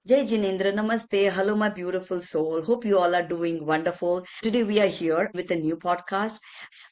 Jai Jinendra, Namaste. Hello, my beautiful soul. Hope you all are doing wonderful. Today we are here with a new podcast,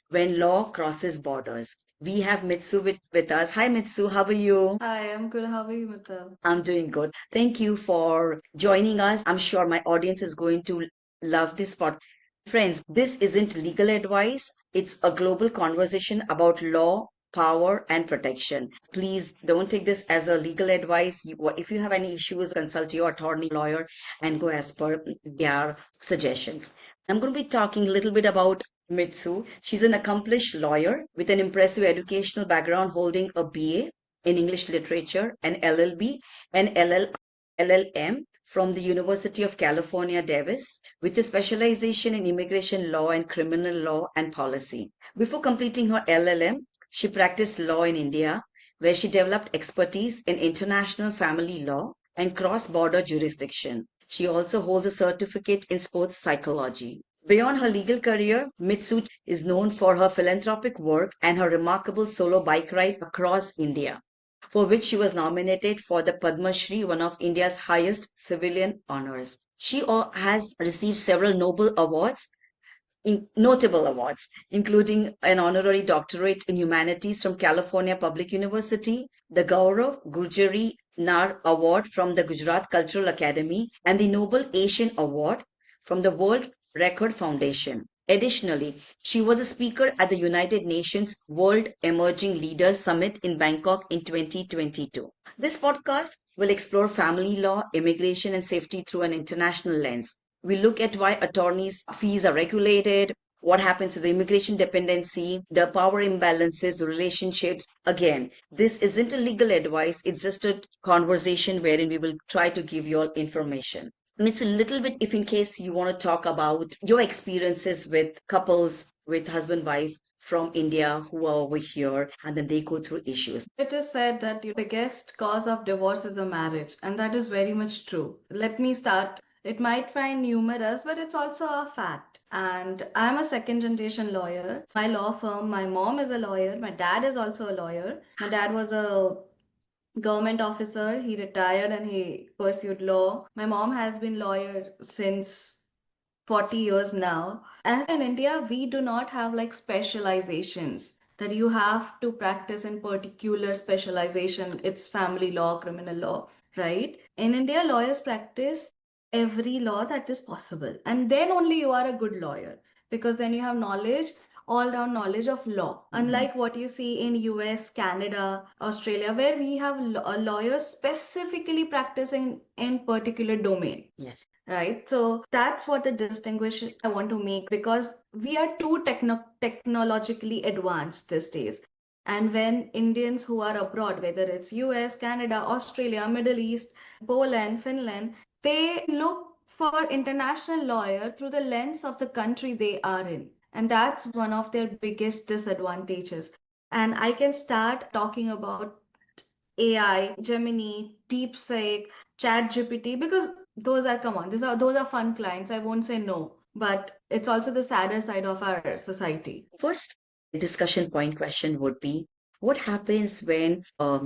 When Law Crosses Borders. We have Mitsu with us. Hi, Mitsu. How are you? Hi, I'm good. How are you, Mita? I'm doing good. Thank you for joining us. I'm sure my audience is going to love this podcast. Friends, this isn't legal advice. It's a global conversation about law, power, and protection. Please don't take this as a legal advice. If you have any issues, consult your attorney, lawyer, and go as per their suggestions. I'm going to be talking a little bit about Mitsu. She's an accomplished lawyer with an impressive educational background, holding a BA in English Literature, an LLB, and LLM from the University of California, Davis, with a specialization in immigration law and criminal law and policy. Before completing her LLM, she practiced law in India, where she developed expertise in international family law and cross-border jurisdiction. She also holds a certificate in sports psychology. Beyond her legal career, Mitsu is known for her philanthropic work and her remarkable solo bike ride across India, for which she was nominated for the Padma Shri, one of India's highest civilian honors. She has received several notable awards, including an honorary doctorate in humanities from California Public University, the Gaurav Gurjari Nar Award from the Gujarat Cultural Academy, and the Noble Asian Award from the World Record Foundation. Additionally, she was a speaker at the United Nations World Emerging Leaders Summit in Bangkok in 2022. This podcast will explore family law, immigration, and safety through an international lens. We look at why attorneys' fees are regulated, what happens to the immigration dependency, the power imbalances, relationships. Again, this isn't a legal advice, it's just a conversation wherein we will try to give you all information. It's a little bit, if in case you want to talk about your experiences with couples, with husband, wife from India who are over here, and then they go through issues. It is said that the biggest cause of divorce is a marriage, and that is very much true. Let me start. It might find numerous, but it's also a fact. And I'm a second generation lawyer. My law firm, my mom is a lawyer, my dad is also a lawyer. My dad was a government officer. He retired and he pursued law. My mom has been lawyer since 40 years now. As in India, we do not have like specializations that you have to practice in particular specialization. It's family law, criminal law, right? In India, lawyers practice every law that is possible. And then only you are a good lawyer because then you have knowledge, all round knowledge of law. Unlike what you see in US, Canada, Australia, where we have lawyers specifically practicing in particular domain, Yes. right? So that's what the distinguish I want to make because we are too technologically advanced these days. And when Indians who are abroad, whether it's US, Canada, Australia, Middle East, Poland, Finland, they look for international lawyer through the lens of the country they are in. And that's one of their biggest disadvantages. And I can start talking about AI, Gemini, DeepSeek, ChatGPT, because those are, come on, those are fun clients. I won't say no, but it's also the sadder side of our society. First discussion point question would be, what happens when a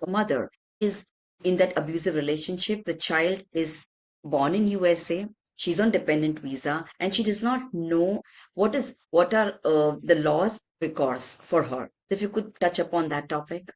mother is in that abusive relationship? The child is born in USA, she's on dependent visa, and she does not know what are the laws recourse for her. If you could touch upon that topic.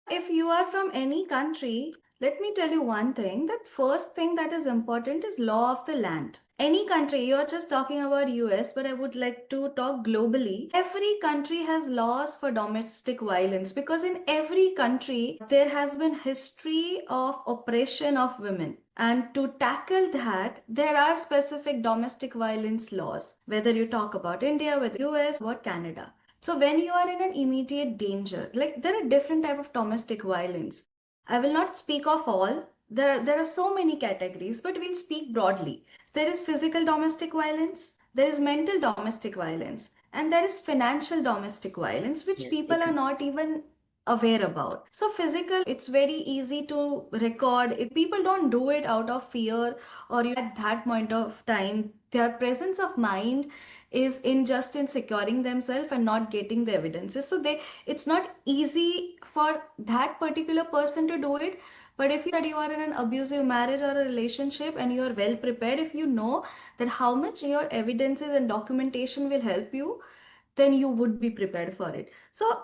If you are from any country, let me tell you one thing, that first thing that is important is law of the land. Any country, you're just talking about US, but I would like to talk globally. Every country has laws for domestic violence because in every country there has been history of oppression of women. And to tackle that, there are specific domestic violence laws, whether you talk about India, whether US, or Canada. So when you are in an immediate danger, like there are different type of domestic violence. I will not speak of all. There are so many categories, but we'll speak broadly. There is physical domestic violence, there is mental domestic violence, and there is financial domestic violence, which Yes, people are not even aware about. So physical, it's very easy to record. If people don't do it out of fear or at that point of time, their presence of mind is in just in securing themselves and not getting the evidences. So it's not easy for that particular person to do it, But if you are in an abusive marriage or a relationship and you are well prepared, if you know that how much your evidences and documentation will help you, then you would be prepared for it. So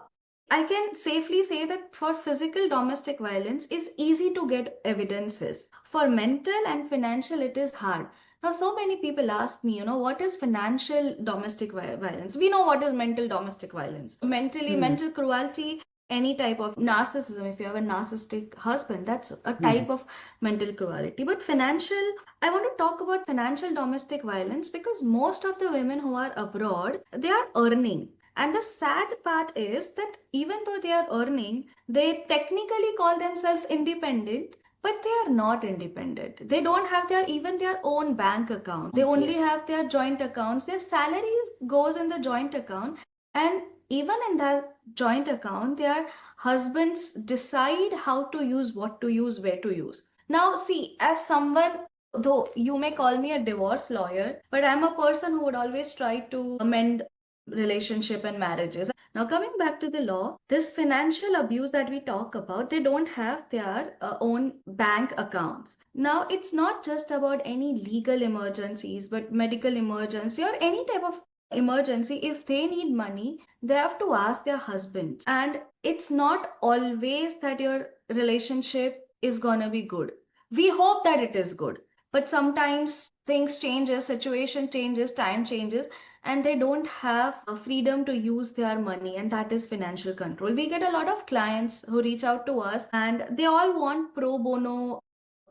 I can safely say that for physical domestic violence is easy to get evidences. For mental and financial, it is hard. Now, so many people ask me, what is financial domestic violence? We know what is mental domestic violence. Mentally, Hmm. mental cruelty, any type of narcissism. If you have a narcissistic husband, that's a Hmm. type of mental cruelty. But financial, I want to talk about financial domestic violence because most of the women who are abroad, they are earning. And the sad part is that even though they are earning, they technically call themselves independent, but they are not independent. They don't have even their own bank account. They only Yes. have their joint accounts. Their salary goes in the joint account, and even in that joint account, their husbands decide how to use, what to use, where to use. Now, see, as someone, though you may call me a divorce lawyer, but I'm a person who would always try to amend relationship and marriages. Now, coming back to the law, this financial abuse that we talk about, they don't have their own bank accounts. Now, it's not just about any legal emergencies, but medical emergency or any type of emergency. If they need money, they have to ask their husbands. And it's not always that your relationship is gonna be good. We hope that it is good. But sometimes things changes, situation changes, time changes, and they don't have a freedom to use their money, and that is financial control. We get a lot of clients who reach out to us and they all want pro bono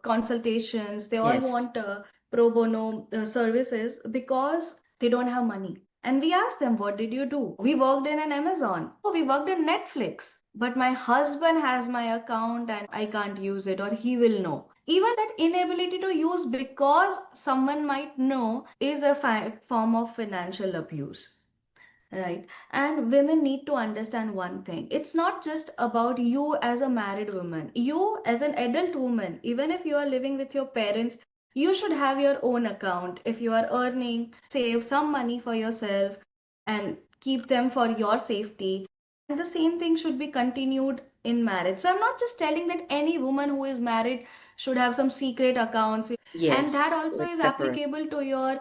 consultations, they all Yes. want pro bono services because they don't have money. And we ask them, what did you do? We worked in an Amazon. Oh, we worked in Netflix. But my husband has my account and I can't use it, or he will know. Even that inability to use because someone might know is a form of financial abuse. Right. And women need to understand one thing. It's not just about you as a married woman. You as an adult woman, even if you are living with your parents, you should have your own account. If you are earning, save some money for yourself and keep them for your safety. And the same thing should be continued in marriage. So I'm not just telling that any woman who is married should have some secret accounts. And that Yes. also It's is separate. applicable to your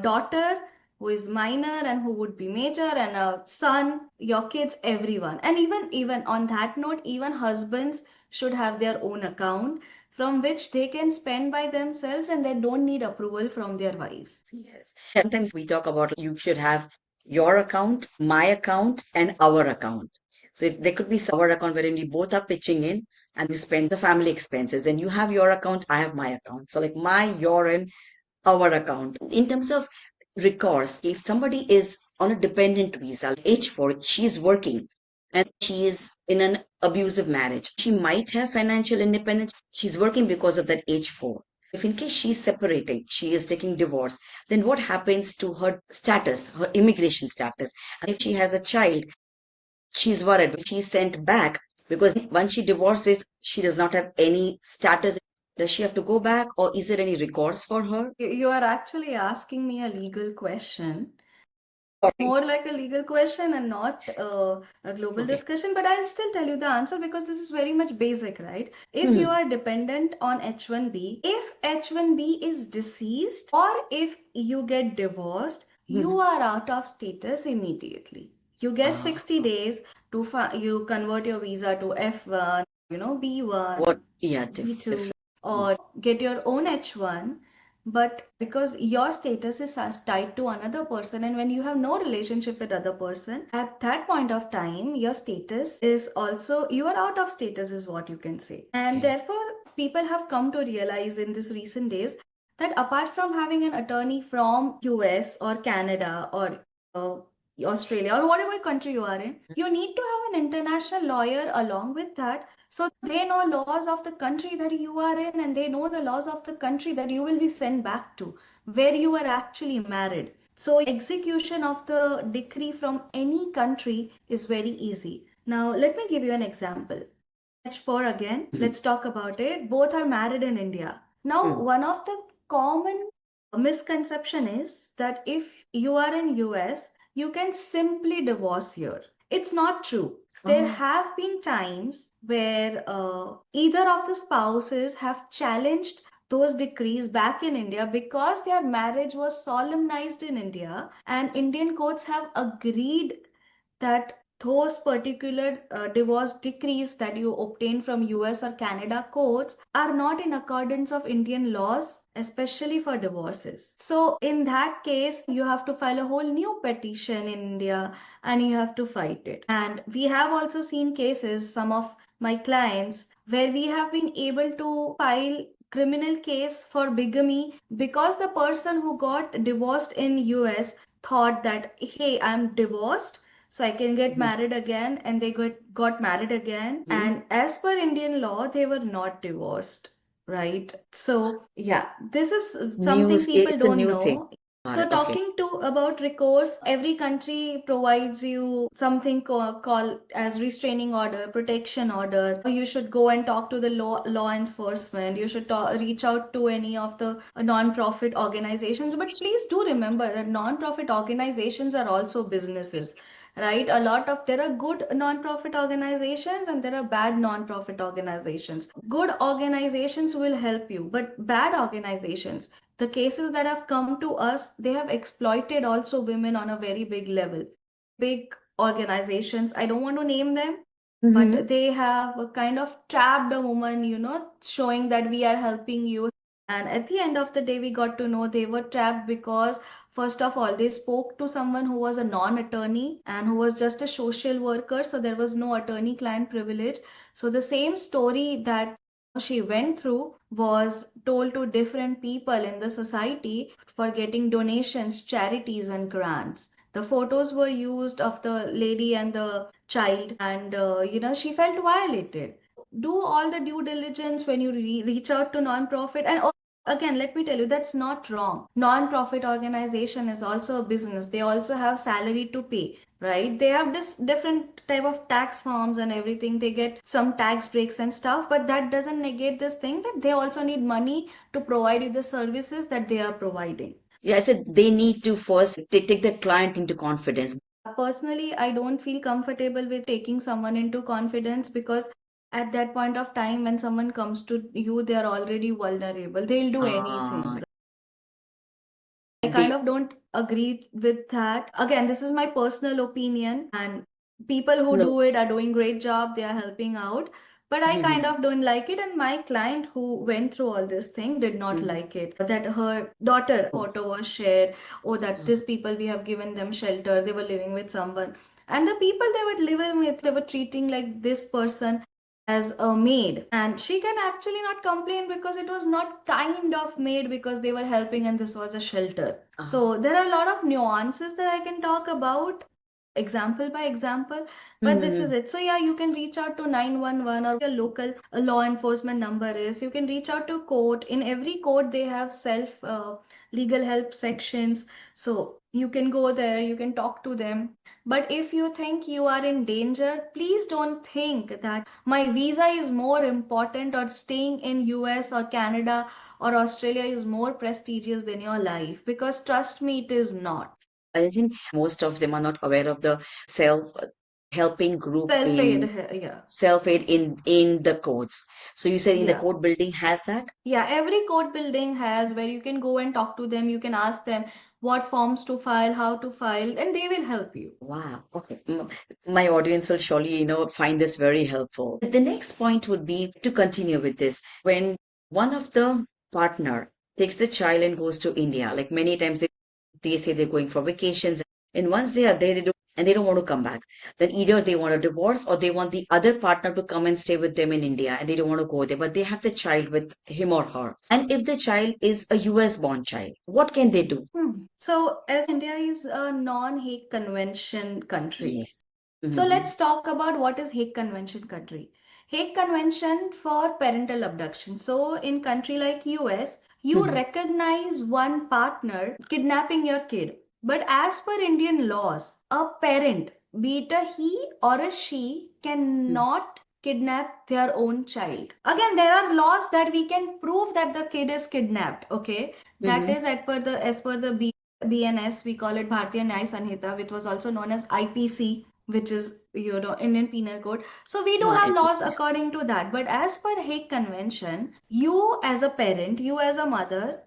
daughter who is minor and who would be major, and a son, your kids, everyone. And even on that note, even husbands should have their own account from which they can spend by themselves and they don't need approval from their wives. Yes. Sometimes we talk about you should have your account, my account, and our account. So there could be our account wherein we both are pitching in and we spend the family expenses. Then you have your account, I have my account. So like my, your, and our account. In terms of recourse, if somebody is on a dependent visa, like H4, she's working and she is in an abusive marriage. She might have financial independence. She's working because of that H4. If in case she's separating, she is taking divorce, then what happens to her status, her immigration status? And if she has a child, she's worried if she's sent back because once she divorces, she does not have any status. Does she have to go back or is there any recourse for her? You are actually asking me a legal question, Sorry. more like a legal question and not a global Okay. discussion, but I'll still tell you the answer because this is very much basic, right? If you Hmm. are dependent on H1B, if H1B is deceased or if you get divorced, you Hmm. are out of status immediately. You get Ah, 60 days to you convert your visa to F1, what? B1, Yeah, B2, different. or get your own H1, but because your status is as tied to another person, and when you have no relationship with other person, at that point of time your status is also, you are out of status is what you can say. And Okay. therefore people have come to realize in this recent days that apart from having an attorney from US or Canada or uh, Australia or whatever country you are in, you need to have an international lawyer along with that, so they know laws of the country that you are in and they know the laws of the country that you will be sent back to, where you are actually married. So execution of the decree from any country is very easy. Now let me give you an example. H4 again, Hmm. let's talk about it. Both are married in India. Now, Hmm. one of the common misconception is that if you are in US, you can simply divorce here. It's not true. There Oh. have been times where either of the spouses have challenged those decrees back in India because their marriage was solemnized in India, and Indian courts have agreed that those particular divorce decrees that you obtain from US or Canada courts are not in accordance of Indian laws, especially for divorces. So in that case, you have to file a whole new petition in India and you have to fight it. And we have also seen cases, some of my clients, where we have been able to file criminal case for bigamy because the person who got divorced in US thought that, hey, I'm divorced, so I can get Mhm. married again, and they got married again. Mhm. And as per Indian law, they were not divorced, right? So, yeah, this is something News. people It's a don't new thing. know. Got So it. Okay. talking to about recourse, every country provides you something called as restraining order, protection order. You should go and talk to the law enforcement. You should reach out to any of the non-profit organizations. But please do remember that non-profit organizations are also businesses, right? A lot of there are good non-profit organizations and there are bad non-profit organizations. Good organizations will help you, but bad organizations, the cases that have come to us, they have exploited also women on a very big level. Big organizations, I don't want to name them, Mm-hmm. but they have kind of trapped a woman, showing that we are helping you. And at the end of the day, we got to know they were trapped because, first of all, they spoke to someone who was a non-attorney and who was just a social worker. So there was no attorney-client privilege. So the same story that she went through was told to different people in the society for getting donations, charities, and grants. The photos were used of the lady and the child, and she felt violated. Do all the due diligence when you reach out to non-profit. And again, let me tell you, that's not wrong. Non-profit organization is also a business. They also have salary to pay, right? They have this different type of tax forms and everything. They get some tax breaks and stuff, but that doesn't negate this thing that they also need money to provide you the services that they are providing. Yeah, I said they need to first take the client into confidence. Personally, I don't feel comfortable with taking someone into confidence because at that point of time when someone comes to you, they are already vulnerable. They'll do Uh, anything. I kind they. of don't agree with that. Again, this is my personal opinion, and people who No. do it are doing great job. They are helping out. But I kind Mhm. of don't like it, and my client who went through all this thing did not Mhm. like it. That her daughter Oh. photo was shared, or that Mm. these people we have given them shelter, they were living with someone. And the people they were living with, they were treating like this person as a maid, and she can actually not complain because it was not kind of maid because they were helping and this was a shelter. Uh-huh. So there are a lot of nuances that I can talk about example by example, but this is Mhm. it. So yeah, you can reach out to 911 or your local law enforcement number is. You can reach out to court. In every court they have self legal help sections, so you can go there, you can talk to them. But if you think you are in danger, please don't think that my visa is more important or staying in US or Canada or Australia is more prestigious than your life, because trust me, it is not. I think most of them are not aware of the self helping group Self-aid, in yeah. self-aid in the courts. So you said in the Yeah. court building has that? Yeah, every court building has where you can go and talk to them, you can ask them what forms to file, how to file, and they will help you. Wow. Okay. My audience will surely, find this very helpful. The next point would be to continue with this. When one of the partner takes the child and goes to India, like many times they say they're going for vacations, and once they are there, they don't want to come back. Then either they want a divorce or they want the other partner to come and stay with them in India and they don't want to go there, but they have the child with him or her. And if the child is a US born child, what can they do? So, as India is a non-Hague Convention country, Yes. so Mhm. let's talk about what is Hague Convention country. Hague Convention for parental abduction. So in country like US, you Mhm. recognize one partner kidnapping your kid. But as per Indian laws, a parent, be it a he or a she, cannot kidnap their own child. Again, there are laws that we can prove that the kid is kidnapped. Okay, that Mhm. is as per the BNS, we call it Bharatiya Nyaya Sanhita, which was also known as IPC, which is Indian Penal Code. So we do I have laws understand. according to that. But as per Hague Convention, you as a parent, you as a mother,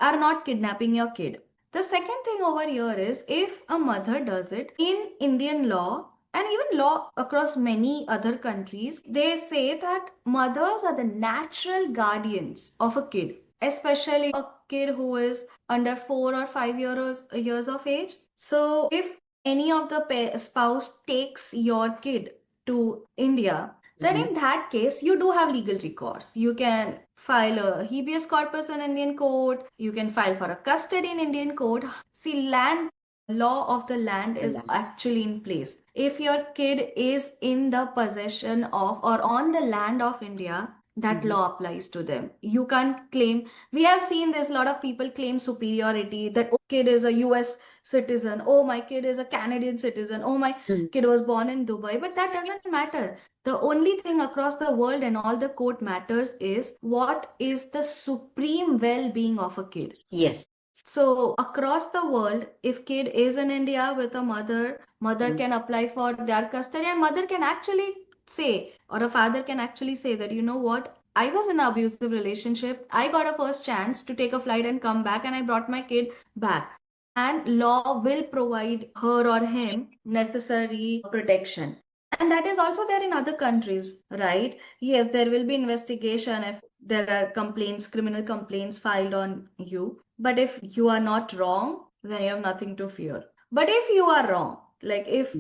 are not kidnapping your kid. The second thing over here is if a mother does it in Indian law and even law across many other countries, they say that mothers are the natural guardians of a kid, especially a kid who is under 4 or 5 years of age. So if any of the spouse takes your kid to India, then Hmm. in that case, you do have legal recourse. You can file a habeas corpus in Indian court. You can file for a custody in Indian court. See, land law of the land The is land. actually in place. If your kid is in the possession of or on the land of India, that Hmm. law applies to them. You can't claim. We have seen this. A lot of people claim superiority that oh, kid is a US citizen. Oh, my kid is a Canadian citizen. Oh, my kid was born in Dubai. But that doesn't matter. The only thing across the world and all the court matters is what is the supreme well-being of a kid. Yes. So across the world, if kid is in India with a mother Mhm. can apply for their custody and mother can actually say or a father can actually say that you know what, I was in an abusive relationship. I got a first chance to take a flight and come back and I brought my kid back. And law will provide her or him necessary protection. And that is also there in other countries, right? Yes, there will be investigation if there are complaints, criminal complaints filed on you. But if you are not wrong, then you have nothing to fear. But if you are wrong, like if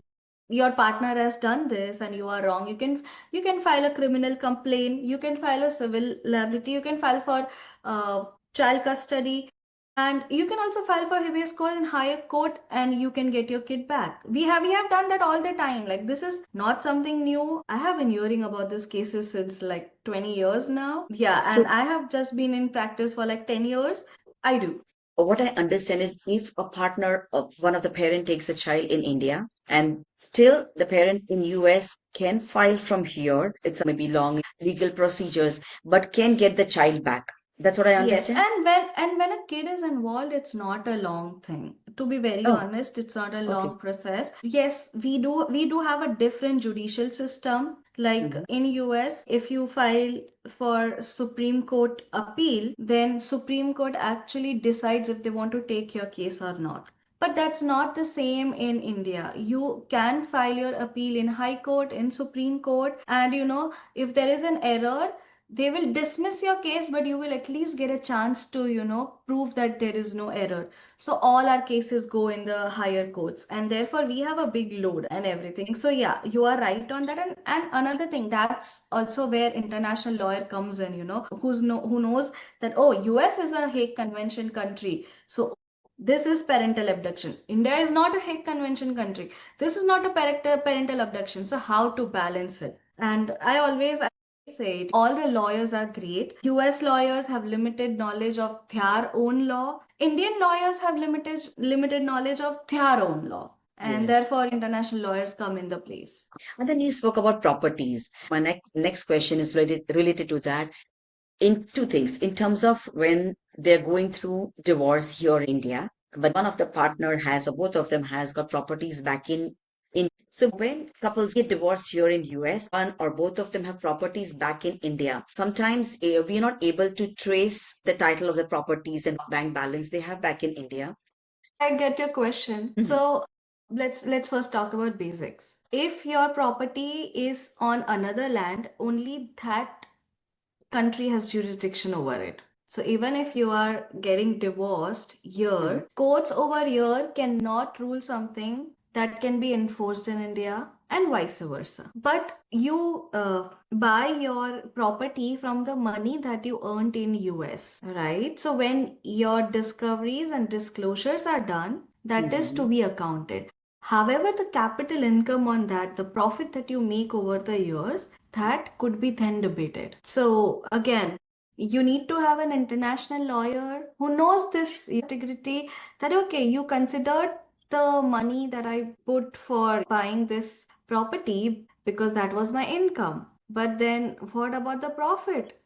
your partner has done this and you are wrong, you can file a criminal complaint, you can file a civil liability, you can file for uh, child custody, and you can also file for habeas corpus in higher court and you can get your kid back. We have done that all the time. Like this is not something new. I have been hearing about these cases since like 20 years now. Yeah, So and I have just been in practice for like 10 years. I do. what I understand is if a partner, one of the parent takes a child in India and still the parent in US can file from here, it's maybe long legal procedures, but can get the child back. That's what I Yes, understand. and when a kid is involved, it's not a long thing. To be very Oh, honest, it's not a okay. long process. Yes, we do have a different judicial system. Like Hmm. in US, if you file for Supreme Court appeal, then Supreme Court actually decides if they want to take your case or not. But that's not the same in India. You can file your appeal in High Court, in Supreme Court, and if there is an error, they will dismiss your case, but you will at least get a chance to prove that there is no error. So all our cases go in the higher courts and therefore we have a big load and everything. So yeah, you are right on that. And another thing, that's also where international lawyer comes in, who knows that oh, US is a Hague Convention country, so this is parental abduction. India is not a Hague Convention country. This is not a parental abduction. So how to balance it? And I say it, all the lawyers are great. US lawyers have limited knowledge of their own law. Indian lawyers have limited knowledge of their own law. And Yes. therefore international lawyers come in the place. And then you spoke about properties. My next question is related to that. In two things, in terms of when they're going through divorce here in India, but one of the partner has or both of them has got properties back in. So when couples get divorced here in US, one or both of them have properties back in India. Sometimes we are not able to trace the title of the properties and bank balance they have back in India. I get your question. Mhm. So let's first talk about basics. If your property is on another land, only that country has jurisdiction over it. So even if you are getting divorced Mhm. here, courts over here cannot rule something that can be enforced in India and vice versa. But you buy your property from the money that you earned in US, right? So when your discoveries and disclosures are done, that is to Mhm. be accounted. However, the capital income on that, the profit that you make over the years, that could be then debated. So again, you need to have an international lawyer who knows this integrity, that okay, you considered the money that I put for buying this property because that was my income. But then what about the profit?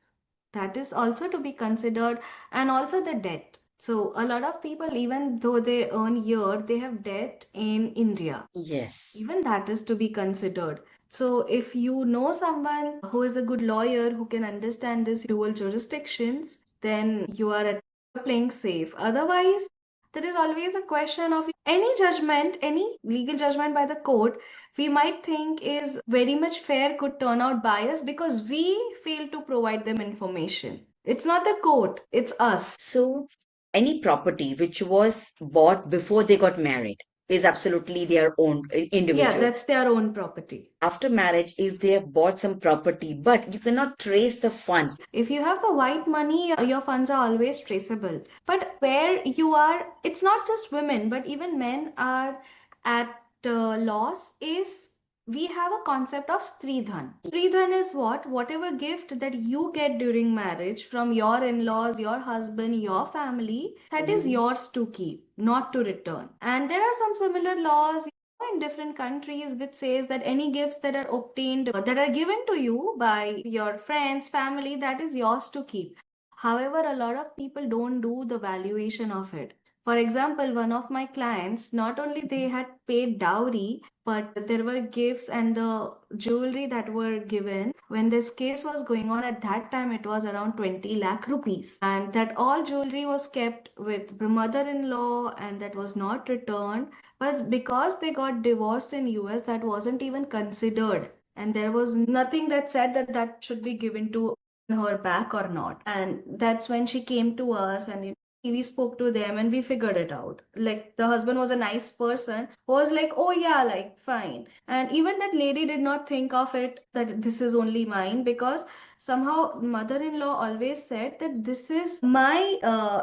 That is also to be considered, and also the debt. So a lot of people, even though they earn here, they have debt in India. Yes. Even that is to be considered. So if you know someone who is a good lawyer who can understand this dual jurisdictions, then you are at playing safe. Otherwise, there is always a question of any judgment, any legal judgment by the court, we might think is very much fair could turn out biased because we fail to provide them information. It's not the court, it's us. So, any property which was bought before they got married is absolutely their own Yeah, individual. that's their own property. After marriage, if they have bought some property, but you cannot trace the funds. If you have the white money, your funds are always traceable. But where you are, it's not just women, but even men are at loss is we have a concept of Stridhan. Stridhan is what? Whatever gift that you get during marriage from your in-laws, your husband, your family, that is Mhm. yours to keep, not to return. And there are some similar laws in different countries which says that any gifts that are obtained that are given to you by your friends family that is yours to keep. However, a lot of people don't do the valuation of it. For example, one of my clients, not only they had paid dowry, but there were gifts and the jewelry that were given. When this case was going on at that time, it was around 20 lakh rupees. And that all jewelry was kept with mother-in-law and that was not returned. But because they got divorced in US, that wasn't even considered. And there was nothing that said that that should be given to her back or not. And that's when she came to us and we spoke to them and we figured it out. Like the husband was a nice person, was like, oh yeah, like fine. And even that lady did not think of it that this is only mine because somehow mother-in-law always said that this is my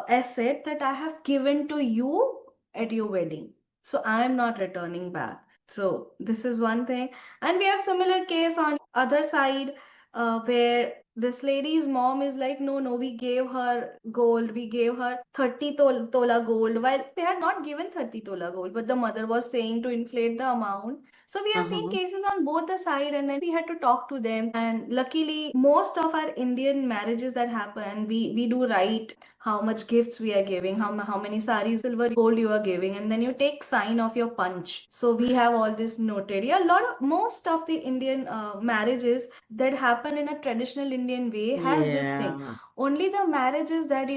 asset that I have given to you at your wedding. So I am not returning back. So this is one thing. And we have similar case on other side where this lady's mom is like, no, no, we gave her gold, we gave her 30 tola gold, while they had not given 30 tola gold, but the mother was saying to inflate the amount. So we have seen Uh-huh. cases on both the side, and then we had to talk to them. And luckily, most of our Indian marriages that happen, we do write how much gifts we are giving, how many saris, silver, gold you are giving, and then you take sign of your punch. So we have all this noted. Yeah, a lot of most of the Indian marriages that happen in a traditional Indian way has this thing. Yeah. Only the marriages that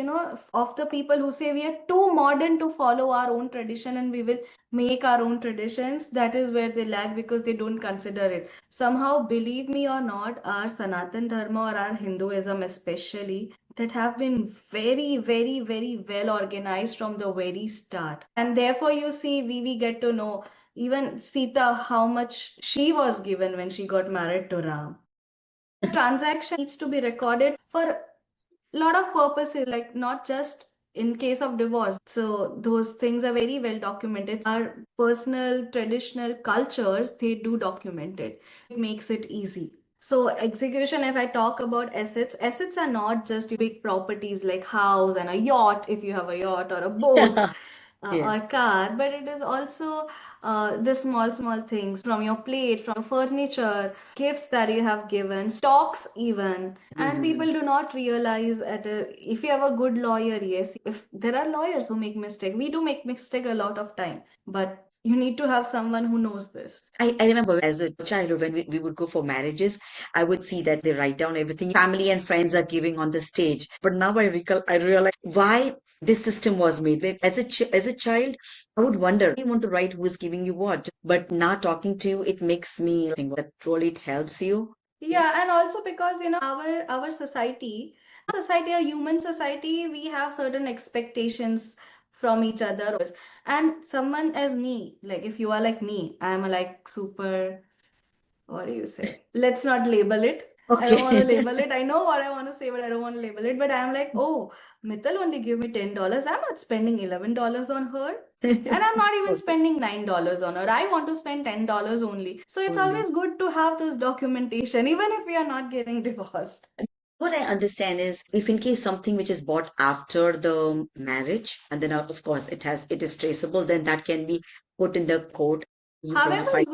of the people who say we are too modern to follow our own tradition and we will make our own traditions, that is where they lag because they don't consider it. Somehow, believe me or not, our Sanatan Dharma or our Hinduism especially that have been very, very, very well organized from the very start. And therefore, you see, we get to know even Sita how much she was given when she got married to Ram. The transaction needs to be recorded for a lot of purposes, like not just in case of divorce. So those things are very well documented. Our personal traditional cultures, they do document it. It makes it easy. So execution, if I talk about assets, assets are not just big properties like house and a yacht, if you have a yacht or a boat Yeah. or car, but it is also the small things from your plate, from your furniture, gifts that you have given, stocks even. And Mhm. people do not realize if you have a good lawyer, yes, if there are lawyers who make mistake, we do make mistake a lot of time, but you need to have someone who knows this. I remember as a child when we would go for marriages, I would see that they write down everything family and friends are giving on the stage. But now I realize why this system was made. As as a child, I would wonder, you want to write who is giving you what. But now talking to you, it makes me think that truly it helps you. Yeah, and also because our society, a human society, we have certain expectations from each other. And someone as me, like if you are like me, I'm a like super, what do you say? Let's not label it. I don't want to Okay. label it. I know what I want to say, but I don't want to label it. But I'm like, oh, Mithal only give me $10. I'm not spending $11 on her. And I'm not even Okay. spending $9 on her. I want to spend $10 only. So it's Only. always good to have those documentation, even if we are not getting divorced. What I understand is if in case something which is bought after the marriage, and then of course it is traceable, then that can be put in the court. You However, qualify.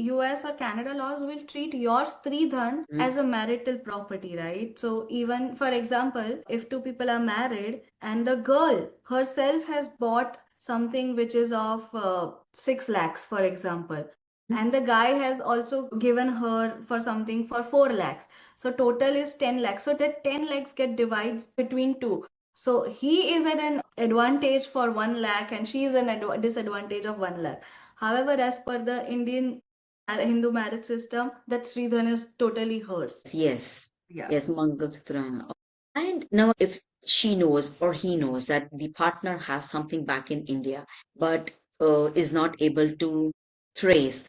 US or Canada laws will treat your Stridhan as a marital property, right? So even for example, if two people are married and the girl herself has bought something which is of 6 lakhs, for example, and the guy has also given her for something for 4 lakhs, so total is 10 lakhs, so that 10 lakhs get divided between two. So he is at an advantage for 1 lakh and she is an disadvantage of 1 lakh. However, as per the Indian Hindu marriage system, that Sridhan is totally hers. Yes, Yeah. yes, Mangalsutra. And now, if she knows or he knows that the partner has something back in India, but is not able to trace,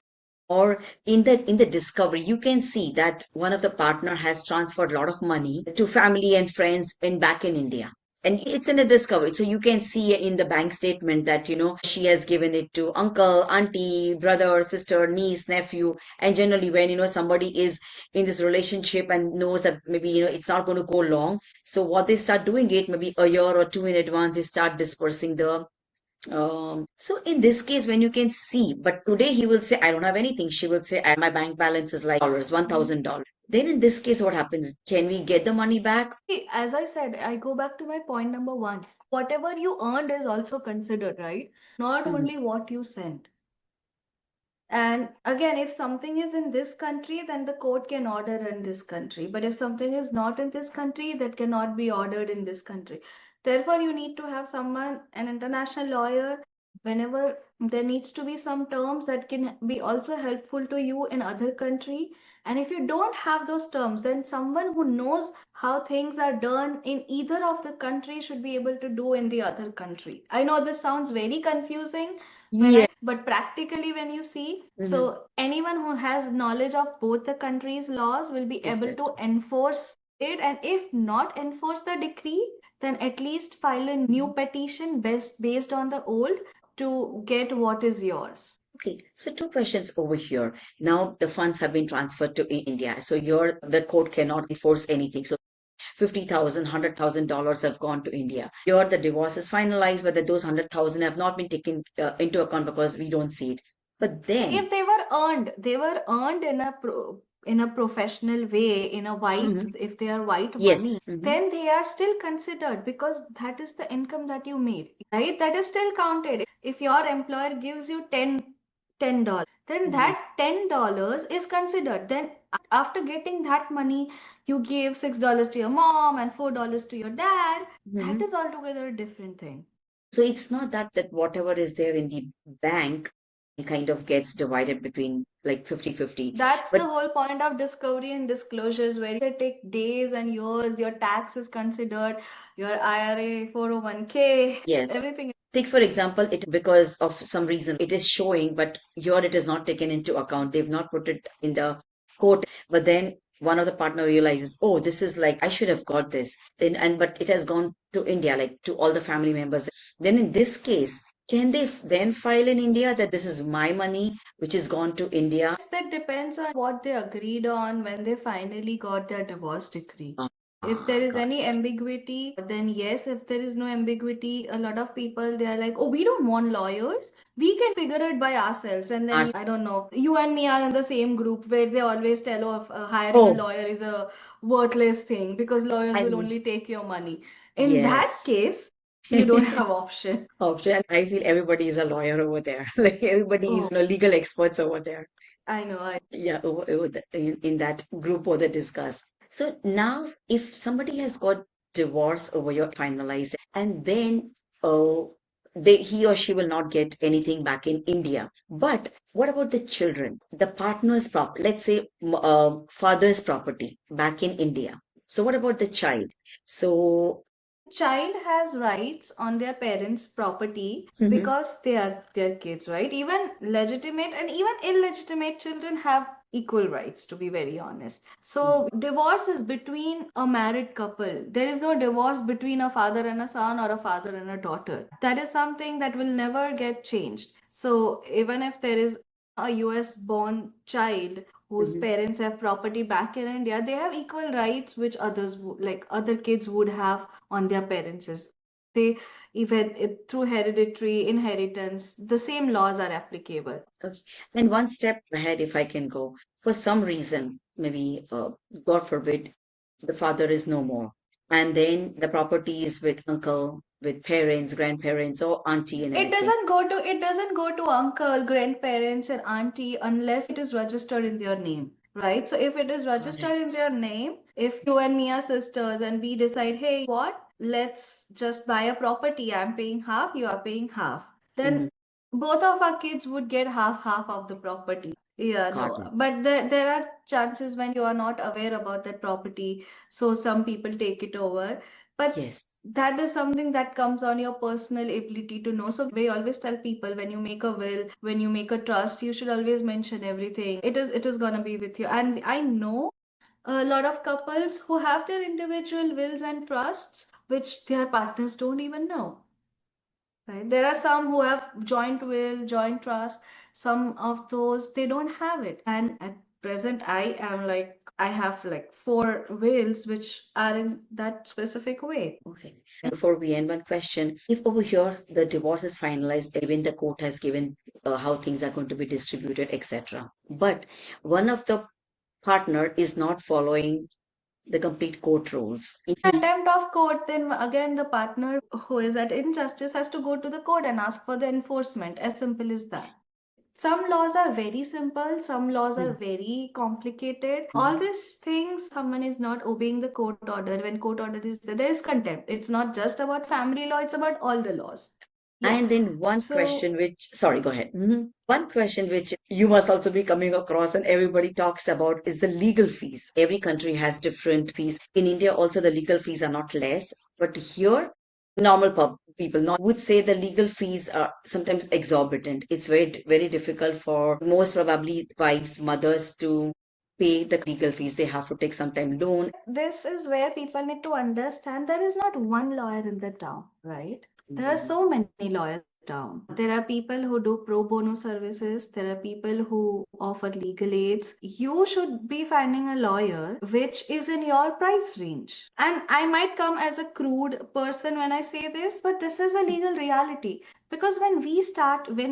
or in the discovery, you can see that one of the partner has transferred a lot of money to family and friends in back in India. And it's in a discovery. So you can see in the bank statement that, she has given it to uncle, auntie, brother, sister, niece, nephew. And generally when, somebody is in this relationship and knows that maybe, it's not going to go long. So what they start doing it maybe a year or two in advance, they start dispersing the so in this case, when you can see, but today he will say, I don't have anything. She will say, my bank balance is like dollars, $1,000. Then in this case, what happens? Can we get the money back? See, as I said, I go back to my point number one. Whatever you earned is also considered, right? Not Mhm. only what you sent. And again, if something is in this country, then the court can order in this country. But if something is not in this country, that cannot be ordered in this country. Therefore, you need to have someone, an international lawyer, whenever there needs to be some terms that can be also helpful to you in other country. And if you don't have those terms, then someone who knows how things are done in either of the country should be able to do in the other country. I know this sounds very confusing when Yeah. but practically when you see, so Mhm. anyone who has knowledge of both the countries laws will be Is able it? to enforce it, and if not enforce the decree, then at least file a new petition based on the old to get what is yours. Okay, so two questions over here. Now the funds have been transferred to India. So the court cannot enforce anything. So 50,000, $100,000 have gone to India. Here the divorce is finalized, but those 100,000 have not been taken into account because we don't see it. But then, If they were earned in a in a professional way, in a white, mhm, if they are white yes, money, then they are still considered because that is the income that you made, right? That is still counted. If your employer gives you $10, then mhm, that $10 is considered. Then after getting that money, you give $6 to your mom and $4 to your dad. That mhm. is altogether a different thing. So it's not that whatever is there in the bank kind of gets divided between like 50-50. That's But the whole point of discovery and disclosures, where they take days and years, your tax is considered, your IRA, 401k, yes, everything. take for example, it because of some reason it is showing, but here it is not taken into account. They've not put it in the quote, but then one of the partner realizes, oh, this is like I should have got this. Then and but it has gone to India, like to all the family members. Then in this case, can they then file in India that this is my money which has gone to India? That depends on what they agreed on when they finally got their divorce decree. If there is Got any it. ambiguity, then yes. If there is no ambiguity, a lot of people they are like, oh, we don't want lawyers. We can figure it by ourselves. And then Ours- I don't know, you and me are in the same group where they always tell, oh, hiring a Oh, lawyer is a worthless thing because lawyers will I only take your money. In that yes. case, you don't have option. Option. I feel everybody is a lawyer over there. Like everybody is, Oh, legal experts over there. I know. Yeah, in that group or the discuss. So now, if somebody has got divorce over your finalized, and then he or she will not get anything back in India. But what about the children, the partner's property? Let's say father's property back in India. So what about the child? So, Child has rights on their parents' property mhm, because they are their kids, right? Even legitimate and even illegitimate children have equal rights, to be very honest. So, divorce is between a married couple. There is no divorce between a father and a son or a father and a daughter. That is something that will never get changed. So, even if there is a US born child whose mhm. parents have property back in India, they have equal rights which others like other kids would have on their parents'. They even through hereditary inheritance, the same laws are applicable. Okay. And one step ahead, if I can go, for some reason, maybe, God forbid, the father is no more. And then the property is with uncle, with parents, grandparents, or auntie and everything. It doesn't go to uncle, grandparents, and auntie unless it is registered in their name, right? So if it is Got registered in it. their name, if you and me are sisters and we decide, hey, what? Let's just buy a property. I'm paying half, you are paying half. Then Mhm. both of our kids would get half of the property. Yeah, Got no. it. But there are chances when you are not aware about that property, so some people take it over. But Yes. that is something that comes on your personal ability to know. So we always tell people when you make a will, when you make a trust, you should always mention everything. It is gonna be with you. And I know a lot of couples who have their individual wills and trusts, which their partners don't even know. Right? There are some who have joint will, joint trust. Some of those they don't have it. And at present, I have like four wills which are in that specific way. Okay. And before we end, one question. If over here the divorce is finalized, even the court has given how things are going to be distributed, etc. But one of the partner is not following the complete court rules. Contempt of court, then again the partner who is at injustice has to go to the court and ask for the enforcement. As simple as that. Some laws are very simple, some laws are very complicated. All these things, someone is not obeying the court order. When court order is there, there is contempt. It's not just about family law, it's about all the laws. Yeah. And then one So question which, sorry, go ahead. One question which you must also be coming across and everybody talks about is the legal fees. Every country has different fees. In India, also the legal fees are not less, but here, normal people not would say the legal fees are sometimes exorbitant. It's very difficult for most probably wives, mothers to pay the legal fees. They have to take sometime loan. this is where people need to understand there is not one lawyer in the town, right? There are Mhm. so many lawyers in town. There are people who do pro bono services, there are people who offer legal aids. You should be finding a lawyer which is in your price range. And I might come as a crude person when I say this, but this is a legal reality. Because when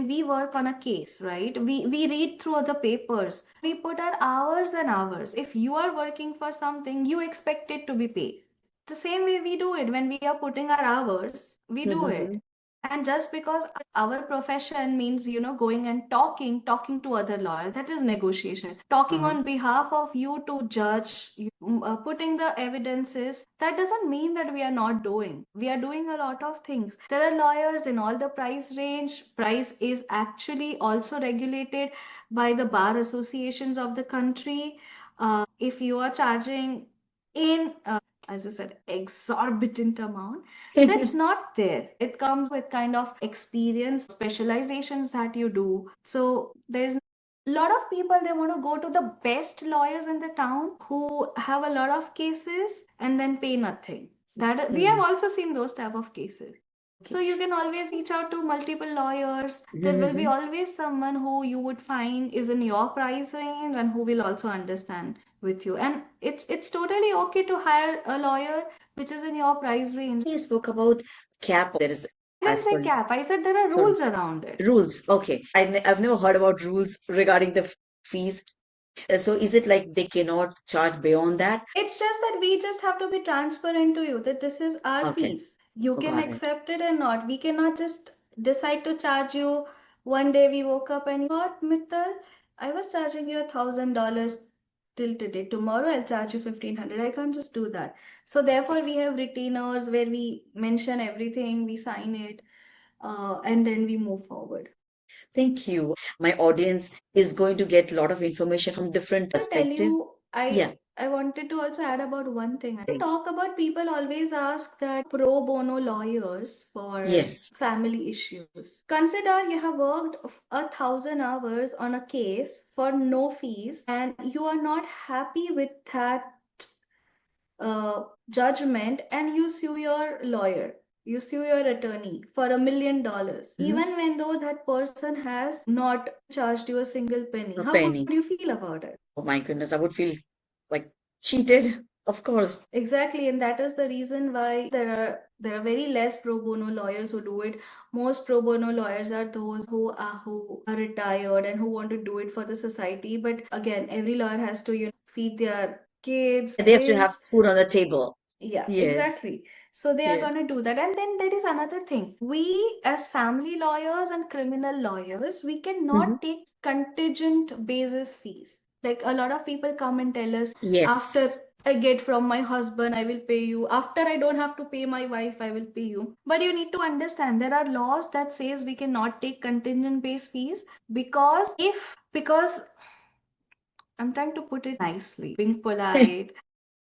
we work on a case, right, we read through the papers, we put our hours and hours. If you are working for something, you expect it to be paid. The same way we do it when we are putting our hours, we do it. Mhm. And just because our profession means, going and talking to other lawyers, that is negotiation. Talking Uh-huh. on behalf of you to judge, putting the evidences, that doesn't mean that we are not doing. We are doing a lot of things. There are lawyers in all the price range. Price is actually also regulated by the bar associations of the country. If you are charging in as you said, exorbitant amount, that's not there. It comes with kind of experience, specializations that you do. So there's a lot of people, they want to go to the best lawyers in the town who have a lot of cases and then pay nothing. That we have Hmm. also seen those type of cases. Okay. So you can always reach out to multiple lawyers. There will be Mhm. always someone who you would find is in your price range and who will also understand with you. And it's totally okay to hire a lawyer which is in your price range. You spoke about cap. There is I didn't as say per cap. I said there are sorry rules around it. rules. Okay, I've never heard about rules regarding the fees. So is it like they cannot charge beyond that? It's just that we just have to be transparent to you that this is our Okay, fees. You can got it. accept it or not. We cannot just decide to charge you. One day we woke up and what, Mittal? I was charging you $1,000 till today. Tomorrow I'll charge you 1,500. I can't just do that. So therefore we have retainers where we mention everything, we sign it, and then we move forward. Thank you. My audience is going to get a lot of information from different To tell perspectives. you, Yeah. I wanted to also add about one thing. To talk about, people always ask that pro bono lawyers for Yes. family issues. Consider you have worked 1,000 hours on a case for no fees, and you are not happy with that judgment, and you sue your lawyer. You sue your attorney for $1 million, Mhm. even when though that person has not charged you a single penny. A How would penny. you feel about it? Oh my goodness, I would feel like cheated. Of course. Exactly, and that is the reason why there are very less pro bono lawyers who do it. Most pro bono lawyers are those who are retired and who want to do it for the society. But again, every lawyer has to, feed their kids, They have to have bills. food on the table. Yeah, Yes. exactly. So they are Yeah. going to do that. And then there is another thing. We, as family lawyers and criminal lawyers, we Hmm. cannot take contingent basis fees. Like a lot of people come and tell us, after Yes. I get from my husband, I will pay you. After I don't have to pay my wife, I will pay you. But you need to understand there are laws that says we cannot take contingent based fees because I'm trying to put it nicely, being polite.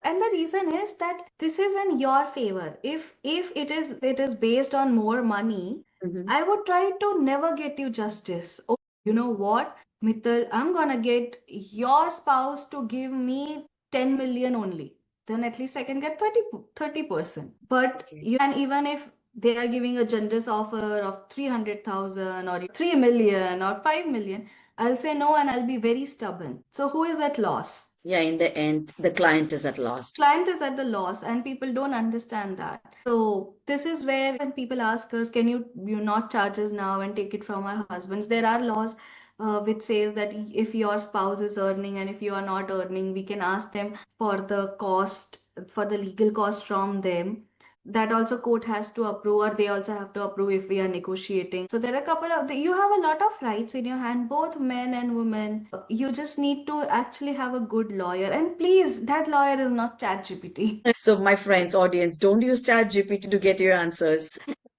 And the reason is that this is in your favor. If it is based on more money, Hmm. I would try to never get you justice. Oh, you know what, Mittal, I'm gonna get your spouse to give me 10 million only. Then at least I can get 30%. But Okay. you, and even if they are giving a generous offer of 300,000 or 3 million or 5 million, I'll say no and I'll be very stubborn. So who is at loss? Yeah, in the end, the client is at lost. Client is at the loss and people don't understand that. So this is where when people ask us, can you not charge us now and take it from our husbands? There are laws which says that if your spouse is earning and if you are not earning, we can ask them for the cost, for the legal cost from them. That also court has to approve, or they also have to approve if we are negotiating. So there are a couple of you have a lot of rights in your hand, both men and women. You just need to actually have a good lawyer, and please, that lawyer is not ChatGPT. So, my friends, audience, don't use ChatGPT to get your answers.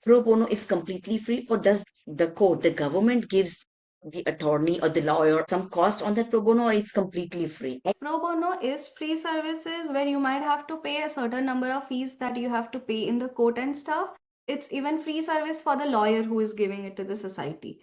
Pro bono is completely free, or does the court, the government gives the attorney or the lawyer some cost on that pro bono, or it's completely free? Pro bono is free services where you might have to pay a certain number of fees that you have to pay in the court and stuff. It's even free service for the lawyer who is giving it to the society.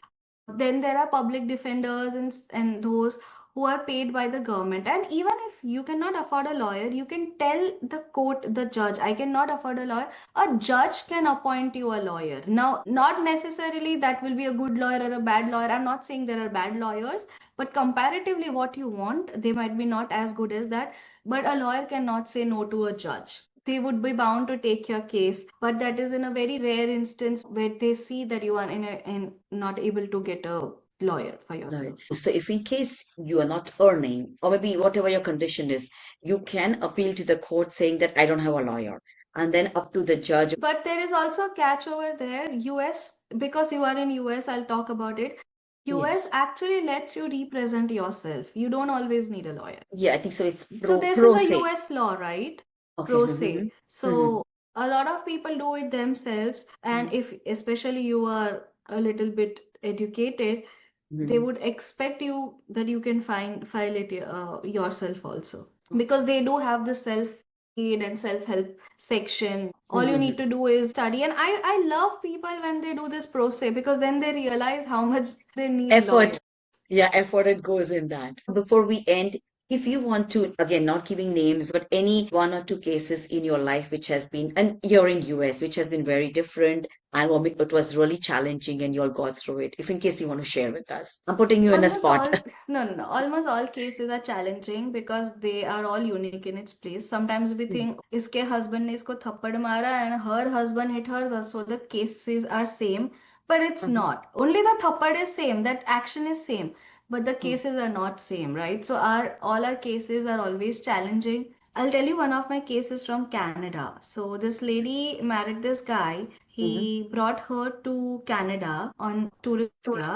Then there are public defenders and those who are paid by the government. And even if you cannot afford a lawyer, you can tell the court, the judge, I cannot afford a lawyer. A judge can appoint you a lawyer. Now, not necessarily that will be a good lawyer or a bad lawyer. I'm not saying there are bad lawyers, but comparatively what you want, they might be not as good as that. But a lawyer cannot say no to a judge. They would be bound to take your case, but that is in a very rare instance where they see that you are in not able to get a lawyer for Right. yourself. So if in case you are not earning, or maybe whatever your condition is, you can appeal to the court saying that I don't have a lawyer, and then up to the judge. But there is also a catch over there. US, because you are in US, I'll talk about it. US Yes. actually lets you represent yourself. You don't always need a lawyer. Yeah, I think so. It's So this is pro a se. US law, right? Okay. Pro Mm-hmm. se. Mm-hmm. So a lot of people do it themselves, and if especially you are a little bit educated, they Mm-hmm. would expect you that you can file it yourself also, because they do have the self aid and self help section. All you need Mm-hmm. to do is study, and I love people when they do this pro se, because then they realize how much they need Effort. lawyers. Yeah, effort it goes in that. Before we end, if you want to, again, not giving names, but any one or two cases in your life which has been, and you're in US, which has been very different, and it was really challenging and you all got through it. If in case you want to share with us, I'm putting you in a Almost spot. all, no, no, no. Almost all cases are challenging because they are all unique in its place. Sometimes we think, इसके husband ने इसको थप्पड़ मारा and her husband hit her, so the cases are same. But it's Mhm. not. Only the thappad is same, that action is same, but the Mhm. cases are not same, right? So all our cases are always challenging. I'll tell you one of my cases from Canada. So this lady married this guy. Mhm. He brought her to Canada on tourist visa,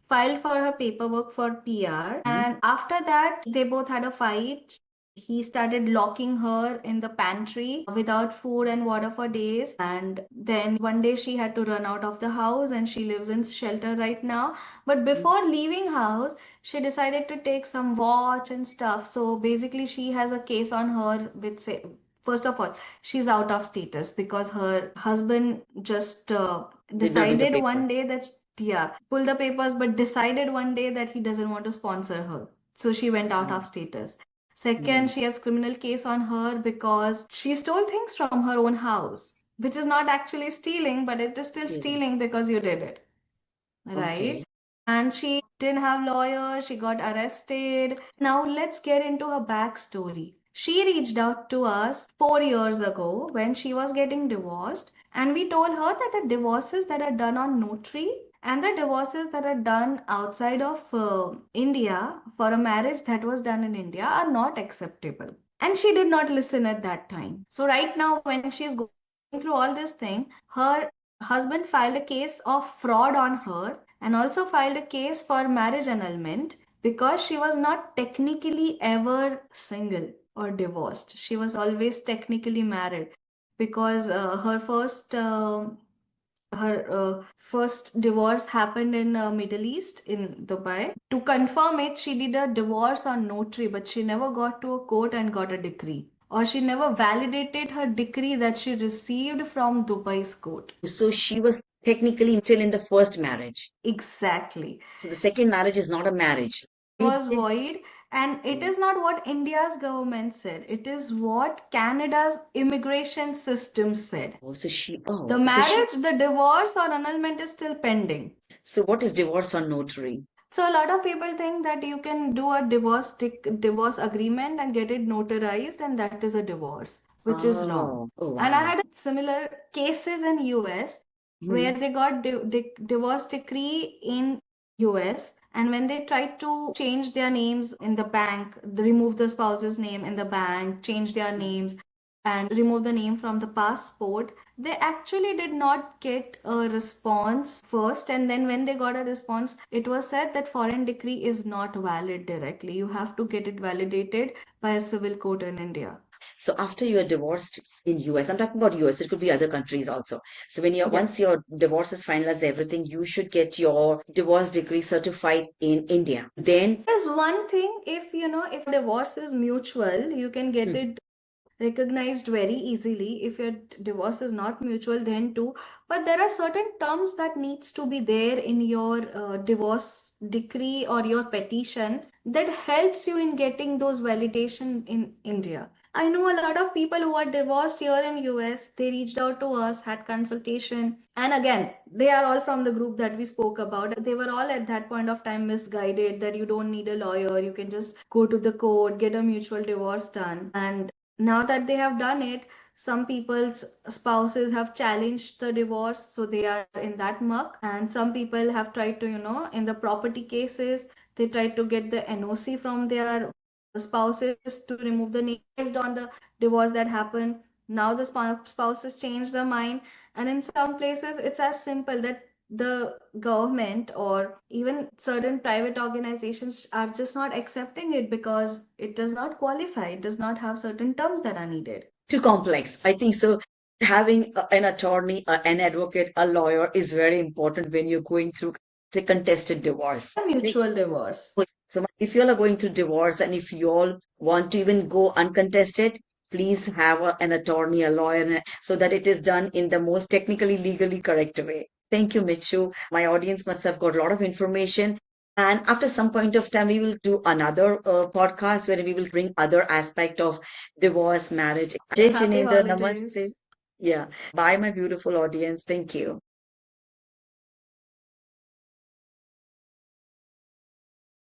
filed for her paperwork for PR, Mhm. and after that, they both had a fight. He started locking her in the pantry without food and water for days. And then one day she had to run out of the house and she lives in shelter right now. But before leaving house, she decided to take some watch and stuff. So basically, she has a case on her with say, first of all, she's out of status because her husband just Did not do the decided one day papers. that, yeah, pull the papers, but decided one day that he doesn't want to sponsor her. So she went out Oh. of status. Second, Mm. she has criminal case on her because she stole things from her own house, which is not actually stealing, but it is still Stealing. stealing because you did it, right? Okay. And she didn't have lawyers, she got arrested. Now let's get into her backstory. She reached out to us 4 years ago when she was getting divorced, and we told her that the divorces that are done on notary and the divorces that are done outside of India for a marriage that was done in India are not acceptable. And she did not listen at that time. So, right now, when she's going through all this thing, her husband filed a case of fraud on her and also filed a case for marriage annulment because she was not technically ever single or divorced. She was always technically married because her first divorce happened in Middle East in Dubai. To confirm it, she did a divorce on notary, but she never got to a court and got a decree. Or she never validated her decree that she received from Dubai's court. So she was technically still in the first marriage. Exactly. So the second marriage is not a marriage. Was void, and it is not what India's government said. It is what Canada's immigration system said. Oh, so she, The oh, so she, marriage, the divorce or annulment is still pending. so what is divorce on notary? So a lot of people think that you can do a divorce agreement and get it notarized, and that is a divorce, which is wrong. Oh, And I wow. had similar cases in US where Mhm. they got divorce decree in US, and when they tried to change their names in the bank, remove the spouse's name in the bank, change their names, and remove the name from the passport, they actually did not get a response first. And then when they got a response, it was said that foreign decree is not valid directly. You have to get it validated by a civil court in India. So after you are divorced in US, I'm talking about US, it could be other countries also. So when you're Yeah. once your divorce is finalized, everything, you should get your divorce decree certified in India. Then, There's one thing, if divorce is mutual, you can get hmm, it recognized very easily. If your divorce is not mutual, then too, but there are certain terms that needs to be there in your divorce decree or your petition that helps you in getting those validation in India. I know a lot of people who are divorced here in US. They reached out to us, had consultation, and again, they are all from the group that we spoke about. They were all at that point of time misguided that you don't need a lawyer, you can just go to the court, get a mutual divorce done. And now that they have done it, some people's spouses have challenged the divorce, so they are in that muck. And some people have tried to, in the property cases, they tried to get the NOC from their spouses to remove the name based on the divorce that happened. Now the spouses change their mind, and in some places, it's as simple that the government or even certain private organizations are just not accepting it because it does not qualify, it does not have certain terms that are needed. too complex. I think so. Having an attorney, an advocate, a lawyer is very important when you're going through, say, contested divorce. A mutual divorce. So if you all are going through divorce and if you all want to even go uncontested, please have an attorney, a lawyer, so that it is done in the most technically, legally correct way. Thank you, Michu. My audience must have got a lot of information. And after some point of time, we will do another podcast where we will bring other aspect of divorce, marriage. Jai Happy Jinendra, namaste. holidays. Yeah. Bye, my beautiful audience. Thank you.